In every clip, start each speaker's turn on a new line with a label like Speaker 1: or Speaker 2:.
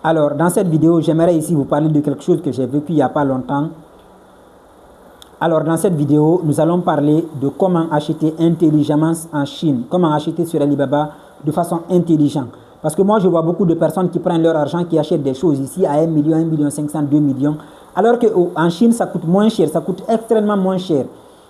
Speaker 1: Alors, dans cette vidéo, j'aimerais ici vous parler de quelque chose que j'ai vécu il n'y a pas longtemps. Alors, dans cette vidéo, nous allons parler de comment acheter intelligemment en Chine, comment acheter sur Alibaba de façon intelligente. Parce que moi, je vois beaucoup de personnes qui prennent leur argent, qui achètent des choses ici à 1 million, 1 million 500, 2 millions, alors qu'en Chine, ça coûte moins cher, ça coûte extrêmement moins cher.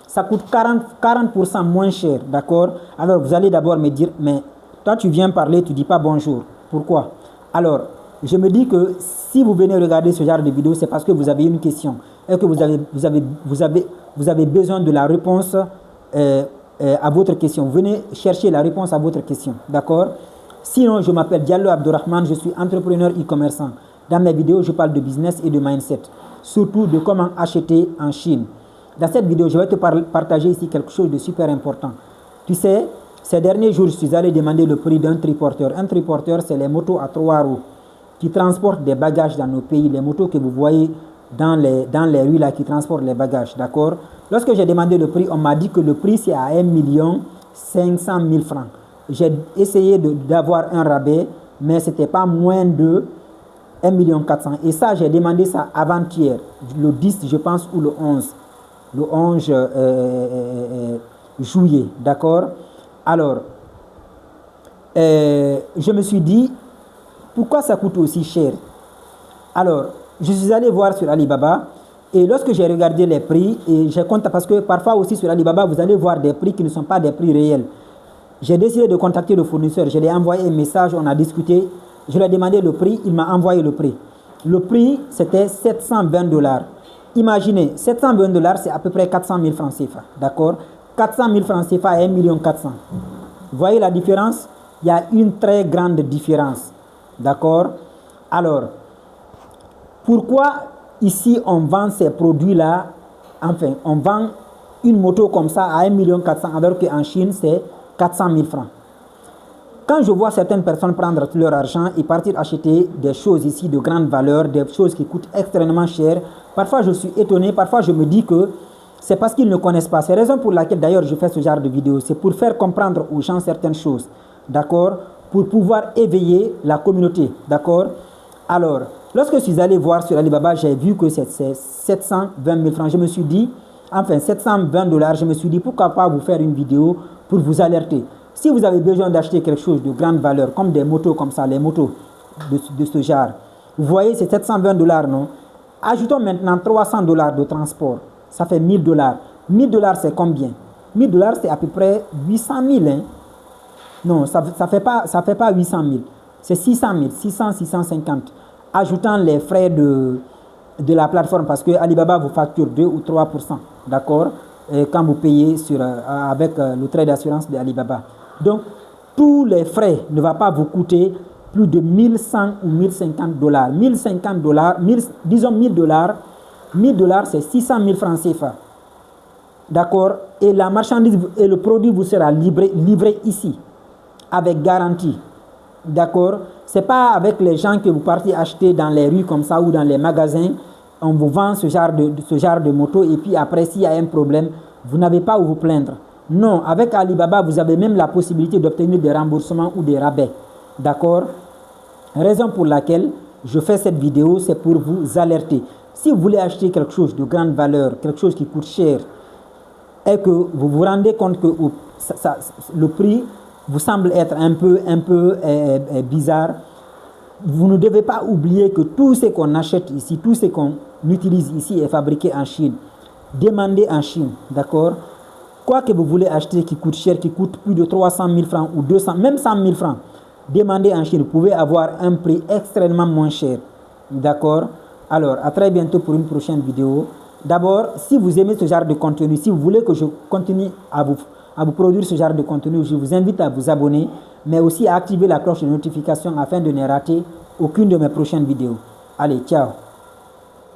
Speaker 1: Ça coûte 40% moins cher, d'accord? Alors, vous allez d'abord me dire, mais toi, tu viens parler, tu ne dis pas bonjour. Pourquoi? Alors, je me dis que si vous venez regarder ce genre de vidéo, c'est parce que vous avez une question et que vous avez besoin de la réponse à votre question. Vous venez chercher la réponse à votre question, d'accord? Sinon, je m'appelle Diallo Abdourahmane, je suis entrepreneur e-commerçant. Dans mes vidéos, je parle de business et de mindset, surtout de comment acheter en Chine. Dans cette vidéo, je vais te partager ici quelque chose de super important. Tu sais, ces derniers jours, je suis allé demander le prix d'un triporteur. Un triporteur, c'est les motos à 3 roues qui transportent des bagages dans nos pays, les motos que vous voyez dans les rues là qui transportent les bagages, d'accord? Lorsque j'ai demandé le prix, on m'a dit que le prix c'est à 1 500 000 francs. J'ai essayé d'avoir un rabais, mais ce n'était pas moins de 1 400 000. Et ça, j'ai demandé ça avant-hier, le 10, je pense, ou le 11. Le 11 juillet, d'accord? Alors, je me suis dit, pourquoi ça coûte aussi cher? Alors, je suis allé voir sur Alibaba et lorsque j'ai regardé les prix, et j'ai compté parce que parfois aussi sur Alibaba, vous allez voir des prix qui ne sont pas des prix réels. J'ai décidé de contacter le fournisseur, je lui ai envoyé un message, on a discuté, je lui ai demandé le prix, il m'a envoyé le prix. Le prix, c'était 720 $. Imaginez, 720 $, c'est à peu près 400 000 francs CFA, d'accord? 400 000 francs CFA à 1 400 000. Vous voyez la différence? Il y a une très grande différence. D'accord? Alors, pourquoi ici on vend ces produits-là, enfin, on vend une moto comme ça à 1 400 000 alors qu'en Chine, c'est 400 000 francs. Quand je vois certaines personnes prendre leur argent et partir acheter des choses ici de grande valeur, des choses qui coûtent extrêmement cher, parfois je suis étonné, parfois je me dis que c'est parce qu'ils ne connaissent pas. C'est la raison pour laquelle d'ailleurs je fais ce genre de vidéo. C'est pour faire comprendre aux gens certaines choses. D'accord? Pour pouvoir éveiller la communauté, d'accord? Alors, lorsque je suis allé voir sur Alibaba, j'ai vu que c'est 720 000 francs. Je me suis dit, enfin 720 $, je me suis dit, pourquoi pas vous faire une vidéo pour vous alerter. Si vous avez besoin d'acheter quelque chose de grande valeur, comme des motos comme ça, les motos de ce genre, vous voyez, c'est 720 $, non? Ajoutons maintenant 300 $ de transport, ça fait 1000 $. 1000 $, c'est combien? 1000 $, c'est à peu près 800 000, hein? Non, ça fait pas 800 000. C'est 600 000, 600, 650. Ajoutant les frais de la plateforme, parce que Alibaba vous facture 2 ou 3%, d'accord? Quand vous payez avec le trait d'assurance de Alibaba. Donc, tous les frais ne vont pas vous coûter plus de 1100 ou 1050 $. 1050 $, disons 1000 $. 1000 $, c'est 600 000 francs CFA. D'accord? Et la marchandise et le produit vous sera livré ici, avec garantie. D'accord? Ce n'est pas avec les gens que vous partez acheter dans les rues comme ça ou dans les magasins. On vous vend ce genre de moto et puis après, s'il y a un problème, vous n'avez pas où vous plaindre. Non, avec Alibaba, vous avez même la possibilité d'obtenir des remboursements ou des rabais. D'accord? Raison pour laquelle je fais cette vidéo, c'est pour vous alerter. Si vous voulez acheter quelque chose de grande valeur, quelque chose qui coûte cher, et que vous vous rendez compte que le prix vous semble être un peu bizarre, vous ne devez pas oublier que tout ce qu'on achète ici, tout ce qu'on utilise ici est fabriqué en Chine. Demandez en Chine, d'accord? Quoi que vous voulez acheter qui coûte cher, qui coûte plus de 300 000 francs ou 200, même 100 000 francs, demandez en Chine, vous pouvez avoir un prix extrêmement moins cher, d'accord? Alors, à très bientôt pour une prochaine vidéo. D'abord, si vous aimez ce genre de contenu, si vous voulez que je continue à vous produire ce genre de contenu, je vous invite à vous abonner, mais aussi à activer la cloche de notification afin de ne rater aucune de mes prochaines vidéos. Allez, ciao!